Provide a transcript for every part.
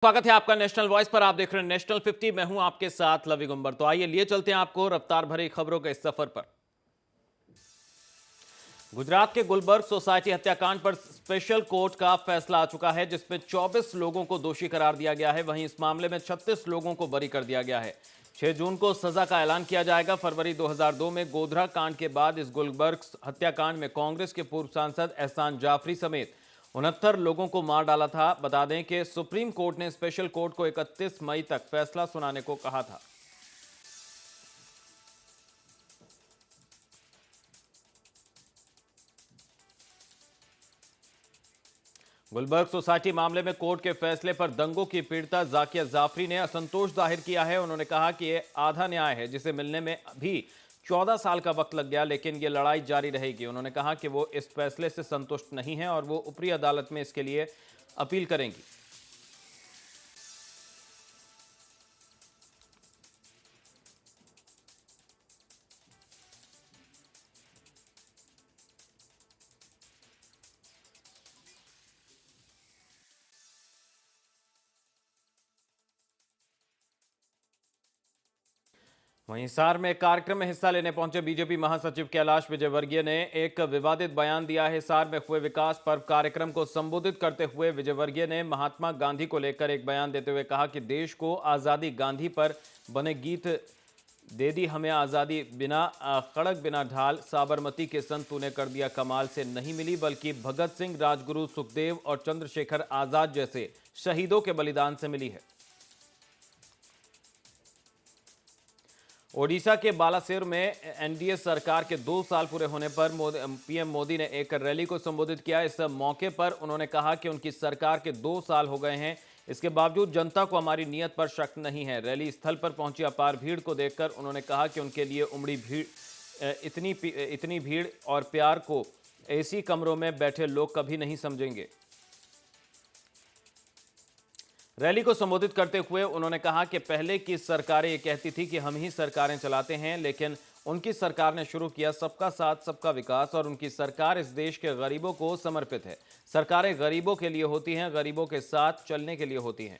स्वागत है आपका नेशनल वॉइस पर। आप देख रहे हैं नेशनल 50। मैं हूं आपके साथ लवी गुंबर। तो आइए लिए चलते हैं आपको रफ्तार भरी खबरों के इस सफर पर। गुजरात के गुलबर्ग सोसाइटी हत्याकांड पर स्पेशल कोर्ट का फैसला आ चुका है, जिसमें 24 लोगों को दोषी करार दिया गया है। वहीं इस मामले में 36 लोगों को बरी कर दिया गया है। 6 जून को सजा का ऐलान किया जाएगा। फरवरी 2002 में गोधरा कांड के बाद इस गुलबर्ग हत्याकांड में कांग्रेस के पूर्व सांसद एहसान जाफरी समेत 69 लोगों को मार डाला था। बता दें कि सुप्रीम कोर्ट ने स्पेशल कोर्ट को 31 मई तक फैसला सुनाने को कहा था। गुलबर्ग सोसाइटी मामले में कोर्ट के फैसले पर दंगों की पीड़िता जाकिया जाफरी ने असंतोष जाहिर किया है। उन्होंने कहा कि यह आधा न्याय है, जिसे मिलने में भी 14 साल का वक्त लग गया, लेकिन ये लड़ाई जारी रहेगी। उन्होंने कहा कि वो इस फैसले से संतुष्ट नहीं हैं और वो ऊपरी अदालत में इसके लिए अपील करेंगी। वहीं हिसार में एक कार्यक्रम में हिस्सा लेने पहुंचे बीजेपी महासचिव कैलाश विजयवर्गीय ने एक विवादित बयान दिया है। हिसार में हुए विकास पर्व कार्यक्रम को संबोधित करते हुए विजयवर्गीय ने महात्मा गांधी को लेकर एक बयान देते हुए कहा कि देश को आज़ादी गांधी पर बने गीत दे दी हमें आज़ादी, बिना खड़क बिना ढाल, साबरमती के संत तूने कर दिया कमाल से नहीं मिली, बल्कि भगत सिंह, राजगुरु, सुखदेव और चंद्रशेखर आज़ाद जैसे शहीदों के बलिदान से मिली है। ओडिशा के बालासिर में एनडीए सरकार के 2 साल पूरे होने पर पीएम मोदी ने एक रैली को संबोधित किया। इस मौके पर उन्होंने कहा कि उनकी सरकार के 2 साल हो गए हैं, इसके बावजूद जनता को हमारी नीयत पर शक नहीं है। रैली स्थल पर पहुंची अपार भीड़ को देखकर उन्होंने कहा कि उनके लिए उमड़ी भीड़, इतनी भीड़ और प्यार को एसी कमरों में बैठे लोग कभी नहीं समझेंगे। रैली को संबोधित करते हुए उन्होंने कहा कि पहले की सरकारें ये कहती थी कि हम ही सरकारें चलाते हैं, लेकिन उनकी सरकार ने शुरू किया सबका साथ सबका विकास और उनकी सरकार इस देश के गरीबों को समर्पित है। सरकारें गरीबों के लिए होती हैं, गरीबों के साथ चलने के लिए होती हैं।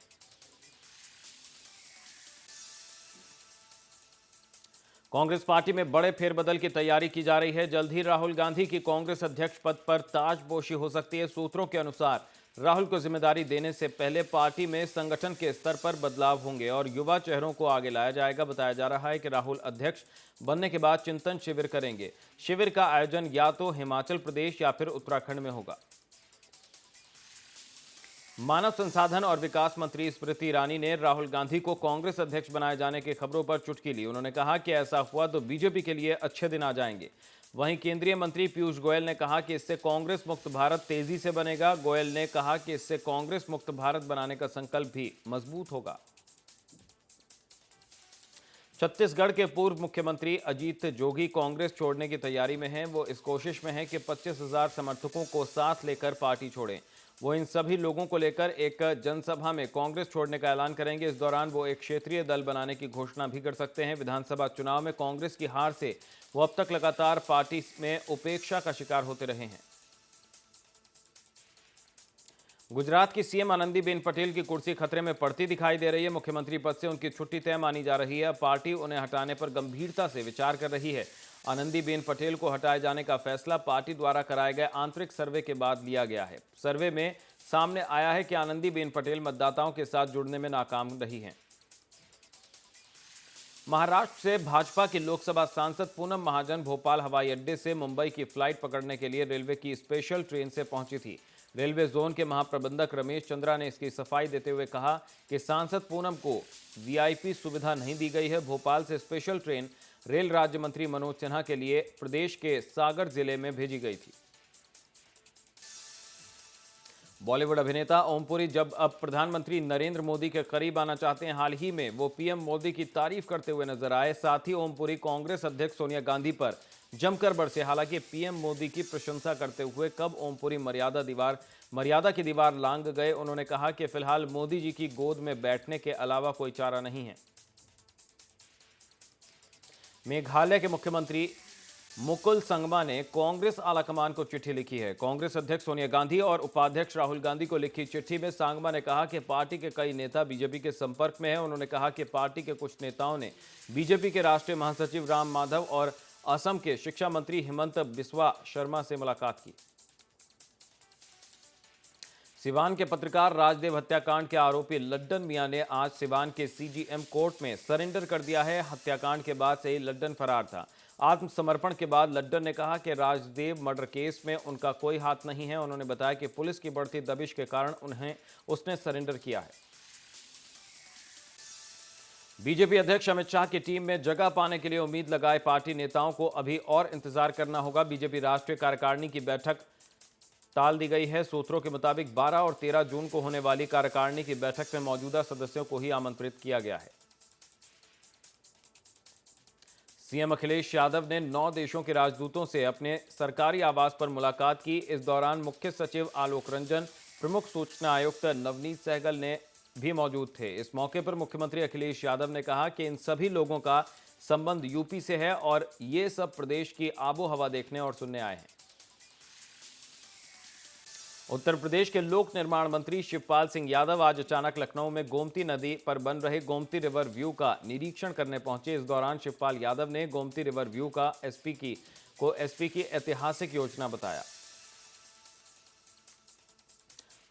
कांग्रेस पार्टी में बड़े फेरबदल की तैयारी की जा रही है। जल्द ही राहुल गांधी की कांग्रेस अध्यक्ष पद पर ताजपोशी हो सकती है। सूत्रों के अनुसार राहुल को जिम्मेदारी देने से पहले पार्टी में संगठन के स्तर पर बदलाव होंगे और युवा चेहरों को आगे लाया जाएगा। बताया जा रहा है कि राहुल अध्यक्ष बनने के बाद चिंतन शिविर करेंगे। शिविर का आयोजन या तो हिमाचल प्रदेश या फिर उत्तराखंड में होगा। मानव संसाधन और विकास मंत्री स्मृति ईरानी ने राहुल गांधी को कांग्रेस अध्यक्ष बनाए जाने की खबरों पर चुटकी ली। उन्होंने कहा कि ऐसा हुआ तो बीजेपी के लिए अच्छे दिन आ जाएंगे। वहीं केंद्रीय मंत्री पीयूष गोयल ने कहा कि इससे कांग्रेस मुक्त भारत तेजी से बनेगा। गोयल ने कहा कि इससे कांग्रेस मुक्त भारत बनाने का संकल्प भी मजबूत होगा। छत्तीसगढ़ के पूर्व मुख्यमंत्री अजीत जोगी कांग्रेस छोड़ने की तैयारी में हैं। वो इस कोशिश में हैं कि 25,000 समर्थकों को साथ लेकर पार्टी छोड़ें। वो इन सभी लोगों को लेकर एक जनसभा में कांग्रेस छोड़ने का ऐलान करेंगे। इस दौरान वो एक क्षेत्रीय दल बनाने की घोषणा भी कर सकते हैं। विधानसभा चुनाव में कांग्रेस की हार से वो अब तक लगातार पार्टी में उपेक्षा का शिकार होते रहे हैं। गुजरात की सीएम आनंदीबेन पटेल की कुर्सी खतरे में पड़ती दिखाई दे रही है। मुख्यमंत्री पद से उनकी छुट्टी तय मानी जा रही है। पार्टी उन्हें हटाने पर गंभीरता से विचार कर रही है। आनंदीबेन पटेल को हटाए जाने का फैसला पार्टी द्वारा कराए गए आंतरिक सर्वे के बाद लिया गया है। सर्वे में सामने आया है कि आनंदीबेन पटेल मतदाताओं के साथ जुड़ने में नाकाम रही हैं। महाराष्ट्र से भाजपा की लोकसभा सांसद पूनम महाजन भोपाल हवाई अड्डे से मुंबई की फ्लाइट पकड़ने के लिए रेलवे की स्पेशल ट्रेन से पहुंची थी। रेलवे जोन के महाप्रबंधक रमेश चंद्रा ने इसकी सफाई देते हुए कहा कि सांसद पूनम को वीआईपी सुविधा नहीं दी गई है। भोपाल से स्पेशल ट्रेन रेल राज्य मंत्री मनोज सिन्हा के लिए प्रदेश के सागर जिले में भेजी गई थी। बॉलीवुड अभिनेता ओमपुरी जब अब प्रधानमंत्री नरेंद्र मोदी के करीब आना चाहते हैं। हाल ही में वो पीएम मोदी की तारीफ करते हुए नजर आए। साथ ही ओमपुरी कांग्रेस अध्यक्ष सोनिया गांधी पर जमकर बरसे। हालांकि पीएम मोदी की प्रशंसा करते हुए कब ओमपुरी मर्यादा की दीवार लांघ गए। उन्होंने कहा कि फिलहाल मोदी जी की गोद में बैठने के अलावा कोई चारा नहीं है। मेघालय के मुख्यमंत्री मुकुल संगमा ने कांग्रेस आलाकमान को चिट्ठी लिखी है। कांग्रेस अध्यक्ष सोनिया गांधी और उपाध्यक्ष राहुल गांधी को लिखी चिट्ठी में सांगमा ने कहा कि पार्टी के कई नेता बीजेपी के संपर्क में हैं। उन्होंने कहा कि पार्टी के कुछ नेताओं ने बीजेपी के राष्ट्रीय महासचिव राम माधव और असम के शिक्षा मंत्री हिमंत बिस्वा शर्मा से मुलाकात की। सिवान के पत्रकार राजदेव हत्याकांड के आरोपी लड्डन मियां ने आज सिवान के सीजीएम कोर्ट में सरेंडर कर दिया है। हत्याकांड के बाद से ही लड्डन फरार था। आत्मसमर्पण के बाद लड्डन ने कहा कि राजदेव मर्डर केस में उनका कोई हाथ नहीं है। उन्होंने बताया कि पुलिस की बढ़ती दबिश के कारण उसने सरेंडर किया है। बीजेपी अध्यक्ष अमित शाह की टीम में जगह पाने के लिए उम्मीद लगाए पार्टी नेताओं को अभी और इंतजार करना होगा। बीजेपी राष्ट्रीय कार्यकारिणी की बैठक टाल दी गई है। सूत्रों के मुताबिक 12 और 13 जून को होने वाली कार्यकारिणी की बैठक में मौजूदा सदस्यों को ही आमंत्रित किया गया है। सीएम अखिलेश यादव ने 9 देशों के राजदूतों से अपने सरकारी आवास पर मुलाकात की। इस दौरान मुख्य सचिव आलोक रंजन, प्रमुख सूचना आयुक्त नवनीत सहगल ने भी मौजूद थे। इस मौके पर मुख्यमंत्री अखिलेश यादव ने कहा कि इन सभी लोगों का संबंध यूपी से है और ये सब प्रदेश की आबो हवा देखने और सुनने आए हैं। उत्तर प्रदेश के लोक निर्माण मंत्री शिवपाल सिंह यादव आज अचानक लखनऊ में गोमती नदी पर बन रहे गोमती रिवर व्यू का निरीक्षण करने पहुंचे। इस दौरान शिवपाल यादव ने गोमती रिवर व्यू का एसपी की ऐतिहासिक योजना बताया।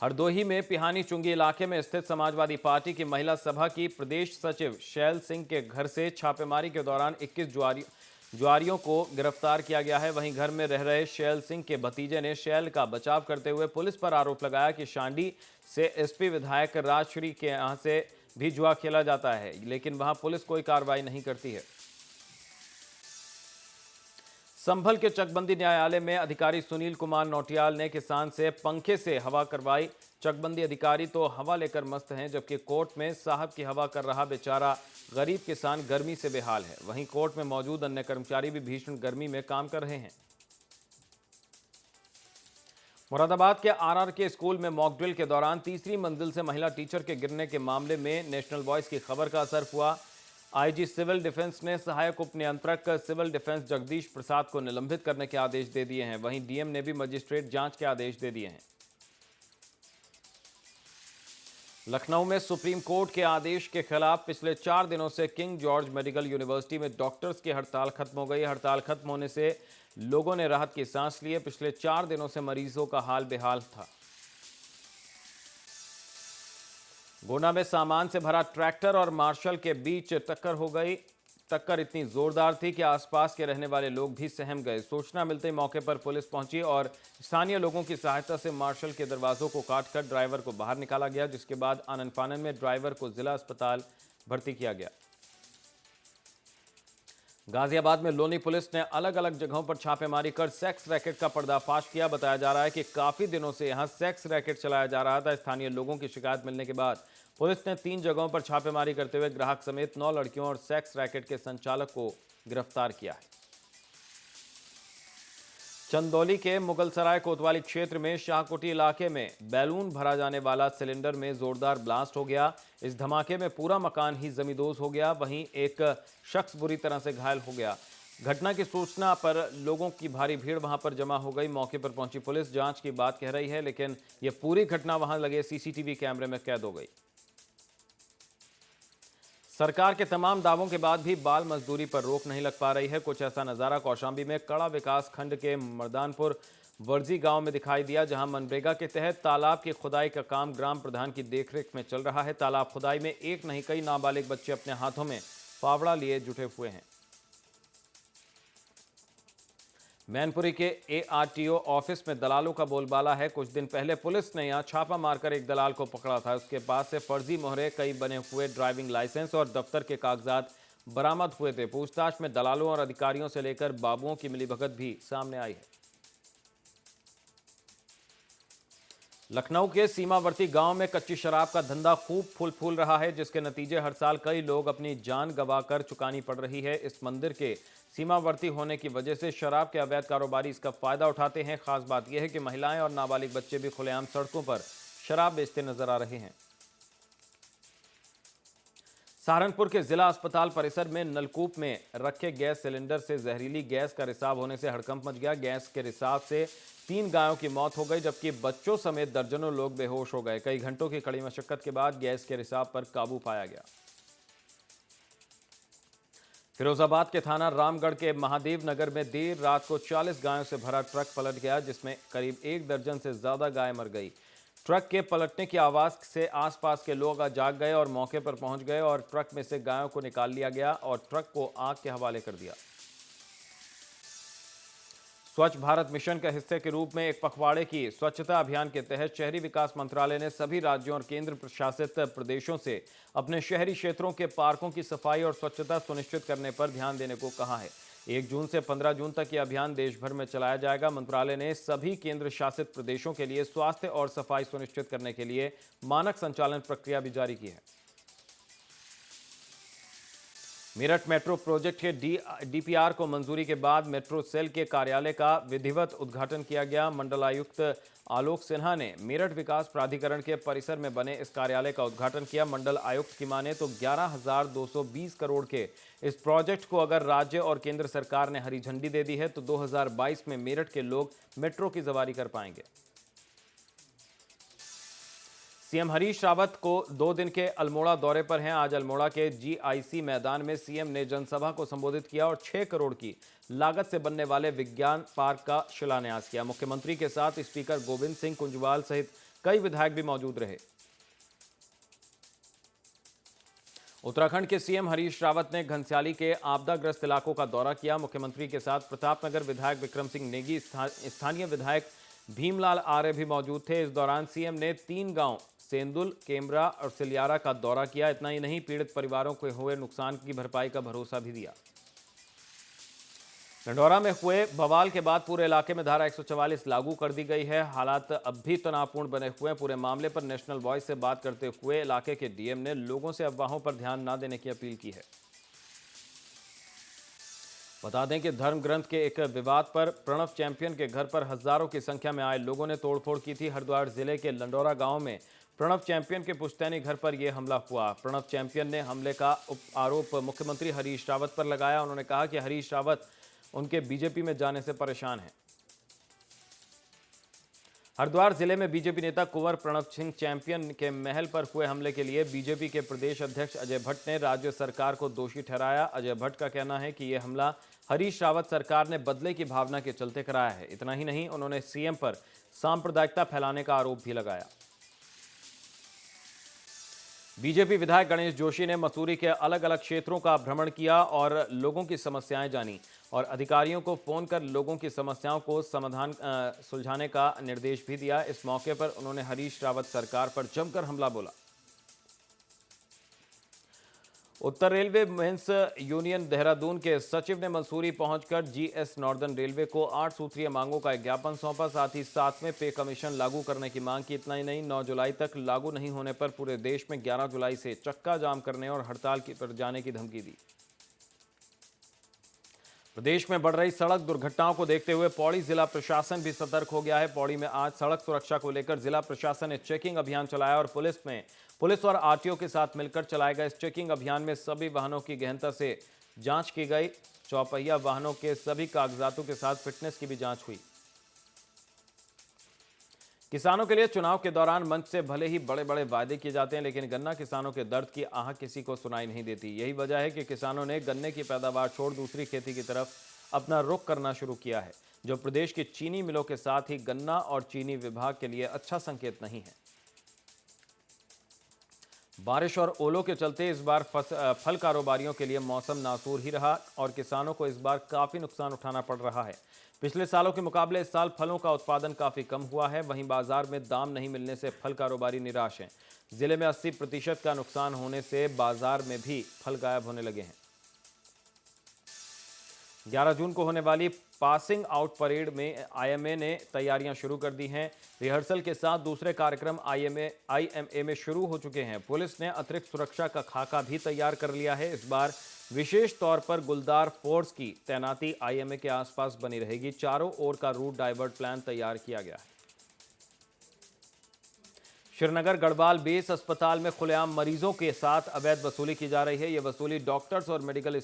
हरदोही में पिहानी चुंगी इलाके में स्थित समाजवादी पार्टी की महिला सभा की प्रदेश सचिव शैल सिंह के घर से छापेमारी के दौरान 21 जुआरियों को गिरफ्तार किया गया है। वहीं घर में रह रहे शैल सिंह के भतीजे ने शैल का बचाव करते हुए पुलिस पर आरोप लगाया कि शांडी से एसपी विधायक राजश्री के यहां से भी जुआ खेला जाता है, लेकिन वहां पुलिस कोई कार्रवाई नहीं करती है। संभल के चकबंदी न्यायालय में अधिकारी सुनील कुमार नौटियाल ने किसान से पंखे से हवा करवाई। चकबंदी अधिकारी तो हवा लेकर मस्त हैं, जबकि कोर्ट में साहब की हवा कर रहा बेचारा गरीब किसान गर्मी से बेहाल है। वहीं कोर्ट में मौजूद अन्य कर्मचारी भी भीषण गर्मी में काम कर रहे हैं। मुरादाबाद के आरआर के स्कूल में मॉक ड्रिल के दौरान तीसरी मंजिल से महिला टीचर के गिरने के मामले में नेशनल वॉइस की खबर का असर हुआ। आईजी सिविल डिफेंस ने सहायक उप नियंत्रक सिविल डिफेंस जगदीश प्रसाद को निलंबित करने के आदेश दे दिए हैं। वहीं डीएम ने भी मजिस्ट्रेट जांच के आदेश दे दिए हैं। लखनऊ में सुप्रीम कोर्ट के आदेश के खिलाफ पिछले 4 दिनों से किंग जॉर्ज मेडिकल यूनिवर्सिटी में डॉक्टर्स की हड़ताल खत्म हो गई। हड़ताल खत्म होने से लोगों ने राहत की सांस ली। पिछले 4 दिनों से मरीजों का हाल बेहाल था। गोंडा में सामान से भरा ट्रैक्टर और मार्शल के बीच टक्कर हो गई। टक्कर इतनी जोरदार थी कि आसपास के रहने वाले लोग भी सहम गए। सूचना मिलते ही मौके पर पुलिस पहुंची और स्थानीय लोगों की सहायता से मार्शल के दरवाजों को काटकर ड्राइवर को बाहर निकाला गया, जिसके बाद आनन फानन में ड्राइवर को जिला अस्पताल भर्ती किया गया। गाजियाबाद में लोनी पुलिस ने अलग अलग जगहों पर छापेमारी कर सेक्स रैकेट का पर्दाफाश किया। बताया जा रहा है कि काफी दिनों से यहां सेक्स रैकेट चलाया जा रहा था। स्थानीय लोगों की शिकायत मिलने के बाद पुलिस ने 3 जगहों पर छापेमारी करते हुए ग्राहक समेत 9 लड़कियों और सेक्स रैकेट के संचालक को गिरफ्तार किया है। चंदौली के मुगलसराय कोतवाली क्षेत्र में शाहकोटी इलाके में बैलून भरा जाने वाला सिलेंडर में जोरदार ब्लास्ट हो गया। इस धमाके में पूरा मकान ही जमींदोज हो गया। वहीं एक शख्स बुरी तरह से घायल हो गया। घटना की सूचना पर लोगों की भारी भीड़ वहां पर जमा हो गई। मौके पर पहुंची पुलिस जांच की बात कह रही है, लेकिन यह पूरी घटना वहां लगे सीसीटीवी कैमरे में कैद हो गई। सरकार के तमाम दावों के बाद भी बाल मजदूरी पर रोक नहीं लग पा रही है। कुछ ऐसा नजारा कौशाम्बी में कड़ा विकास खंड के मर्दानपुर वर्जी गांव में दिखाई दिया, जहां मनरेगा के तहत तालाब की खुदाई का काम ग्राम प्रधान की देखरेख में चल रहा है। तालाब खुदाई में एक नहीं कई नाबालिग बच्चे अपने हाथों में फावड़ा लिए जुटे हुए हैं। मैनपुरी के एआरटीओ ऑफिस में दलालों का बोलबाला है। कुछ दिन पहले पुलिस ने यहां छापा मारकर एक दलाल को पकड़ा था। उसके पास से फर्जी मोहरे, कई बने हुए ड्राइविंग लाइसेंस और दफ्तर के कागजात बरामद हुए थे। पूछताछ में दलालों और अधिकारियों से लेकर बाबुओं की मिलीभगत भी सामने आई है। लखनऊ के सीमावर्ती गांव में कच्ची शराब का धंधा खूब फूल रहा है, जिसके नतीजे हर साल कई लोग अपनी जान गंवाकर चुकानी पड़ रही है। इस मंदिर के सीमावर्ती होने की वजह से शराब के अवैध कारोबारी इसका फायदा उठाते हैं। खास बात यह है कि महिलाएं और नाबालिग बच्चे भी खुलेआम सड़कों पर शराब बेचते नजर आ रहे हैं। सहारनपुर के जिला अस्पताल परिसर में नलकूप में रखे गैस सिलेंडर से जहरीली गैस का रिसाव होने से हड़कंप मच गया। गैस के रिसाव से 3 गायों की मौत हो गई, जबकि बच्चों समेत दर्जनों लोग बेहोश हो गए। कई घंटों की कड़ी मशक्कत के बाद गैस के रिसाव पर काबू पाया गया। फिरोजाबाद के थाना रामगढ़ के महादेव नगर में देर रात को 40 गायों से भरा ट्रक पलट गया, जिसमें करीब 1 दर्जन से ज्यादा गाय मर गई। ट्रक के पलटने की आवाज से आसपास के लोग जाग गए और मौके पर पहुंच गए और ट्रक में से गायों को निकाल लिया गया और ट्रक को आग के हवाले कर दिया। स्वच्छ भारत मिशन के हिस्से के रूप में एक पखवाड़े की स्वच्छता अभियान के तहत शहरी विकास मंत्रालय ने सभी राज्यों और केंद्र प्रशासित प्रदेशों से अपने शहरी क्षेत्रों के पार्कों की सफाई और स्वच्छता सुनिश्चित करने पर ध्यान देने को कहा है। 1 जून से 15 जून तक यह अभियान देश भर में चलाया जाएगा। मंत्रालय ने सभी केंद्र शासित प्रदेशों के लिए स्वास्थ्य और सफाई सुनिश्चित करने के लिए मानक संचालन प्रक्रिया भी जारी की है। मेरठ मेट्रो प्रोजेक्ट के डीपीआर को मंजूरी के बाद मेट्रो सेल के कार्यालय का विधिवत उद्घाटन किया गया। मंडलायुक्त आलोक सिन्हा ने मेरठ विकास प्राधिकरण के परिसर में बने इस कार्यालय का उद्घाटन किया। मंडल आयुक्त की माने तो 11,220 करोड़ के इस प्रोजेक्ट को अगर राज्य और केंद्र सरकार ने हरी झंडी दे दी है तो 2022 में मेरठ के लोग मेट्रो की सवारी कर पाएंगे। सीएम हरीश रावत को 2 दिन के अल्मोड़ा दौरे पर हैं। आज अल्मोड़ा के जीआईसी मैदान में सीएम ने जनसभा को संबोधित किया और 6 करोड़ की लागत से बनने वाले विज्ञान पार्क का शिलान्यास किया। मुख्यमंत्री के साथ स्पीकर गोविंद सिंह कुंजवाल सहित कई विधायक भी मौजूद रहे। उत्तराखंड के सीएम हरीश रावत ने घनसाली के आपदाग्रस्त इलाकों का दौरा किया। मुख्यमंत्री के साथ प्रतापनगर विधायक विक्रम सिंह नेगी, स्थानीय विधायक भीमलाल आर्य भी मौजूद थे। इस दौरान सीएम ने 3 गांव सेंदुल, केमरा और सिलियारा का दौरा किया। इतना ही नहीं, पीड़ित परिवारों को हुए नुकसान की भरपाई का भरोसा भी दिया। लंडौरा में हुए बवाल के बाद पूरे इलाके में धारा 144 लागू कर दी गई है। हालात अब भी तनावपूर्ण बने हुए हैं। पूरे मामले पर नेशनल वॉइस से बात करते हुए इलाके के डीएम ने लोगों से अफवाहों पर ध्यान न देने की अपील की है। बता दें कि धर्म ग्रंथ के एक विवाद पर प्रणव चैंपियन के घर पर हजारों की संख्या में आए लोगों ने तोड़फोड़ की थी। हरिद्वार जिले के लंडौरा गांव में प्रणव चैंपियन के पुश्तैनी घर पर यह हमला हुआ। प्रणव चैंपियन ने हमले का आरोप मुख्यमंत्री हरीश रावत पर लगाया। उन्होंने कहा कि हरीश रावत उनके बीजेपी में जाने से परेशान हैं। हरिद्वार जिले में बीजेपी नेता कुंवर प्रणव सिंह चैंपियन के महल पर हुए हमले के लिए बीजेपी के प्रदेश अध्यक्ष अजय भट्ट ने राज्य सरकार को दोषी ठहराया। अजय भट्ट का कहना है कि यह हमला हरीश रावत सरकार ने बदले की भावना के चलते कराया है। इतना ही नहीं, उन्होंने सीएम पर सांप्रदायिकता फैलाने का आरोप भी लगाया। बीजेपी विधायक गणेश जोशी ने मसूरी के अलग अलग क्षेत्रों का भ्रमण किया और लोगों की समस्याएं जानी और अधिकारियों को फोन कर लोगों की समस्याओं को सुलझाने का निर्देश भी दिया। इस मौके पर उन्होंने हरीश रावत सरकार पर जमकर हमला बोला। उत्तर रेलवे मेंस यूनियन देहरादून के सचिव ने मसूरी पहुंचकर जीएस नॉर्दर्न रेलवे को 8 सूत्रीय मांगों का ज्ञापन सौंपा। साथ ही 7वें पे कमीशन लागू करने की मांग की। इतना ही नहीं, 9 जुलाई तक लागू नहीं होने पर पूरे देश में 11 जुलाई से चक्का जाम करने और हड़ताल पर जाने की धमकी दी। प्रदेश में बढ़ रही सड़क दुर्घटनाओं को देखते हुए पौड़ी जिला प्रशासन भी सतर्क हो गया है। पौड़ी में आज सड़क सुरक्षा को लेकर जिला प्रशासन ने चेकिंग अभियान चलाया और पुलिस और आरटीओ के साथ मिलकर चलाए गए इस चेकिंग अभियान में सभी वाहनों की गहनता से जांच की गई। चौपहिया वाहनों के सभी कागजातों के साथ फिटनेस की भी जांच हुई। किसानों के लिए चुनाव के दौरान मंच से भले ही बड़े बड़े वायदे किए जाते हैं, लेकिन गन्ना किसानों के दर्द की आह किसी को सुनाई नहीं देती। यही वजह है कि किसानों ने गन्ने की पैदावार छोड़ दूसरी खेती की तरफ अपना रुख करना शुरू किया है, जो प्रदेश की चीनी मिलों के साथ ही गन्ना और चीनी विभाग के लिए अच्छा संकेत नहीं है। बारिश और ओलों के चलते इस बार फल कारोबारियों के लिए मौसम नासूर ही रहा और किसानों को इस बार काफी नुकसान उठाना पड़ रहा है। पिछले सालों के मुकाबले इस साल फलों का उत्पादन काफी कम हुआ है। वहीं बाजार में दाम नहीं मिलने से फल कारोबारी निराश हैं। जिले में 80% का नुकसान होने से बाजार में भी फल गायब होने लगे हैं। 11 जून को होने वाली पासिंग आउट परेड में आईएमए ने तैयारियां शुरू कर दी हैं। रिहर्सल के साथ दूसरे कार्यक्रम आईएमए में शुरू हो चुके हैं। पुलिस ने अतिरिक्त सुरक्षा का खाका भी तैयार कर लिया है। इस बार विशेष तौर पर गुलदार फोर्स की तैनाती आईएमए के आसपास बनी रहेगी। चारों ओर का रूट डाइवर्ट प्लान तैयार किया गया है। श्रीनगर गढ़वाल बेस अस्पताल में खुलेआम मरीजों के साथ अवैध वसूली की जा रही है। ये वसूली डॉक्टर्स और मेडिकल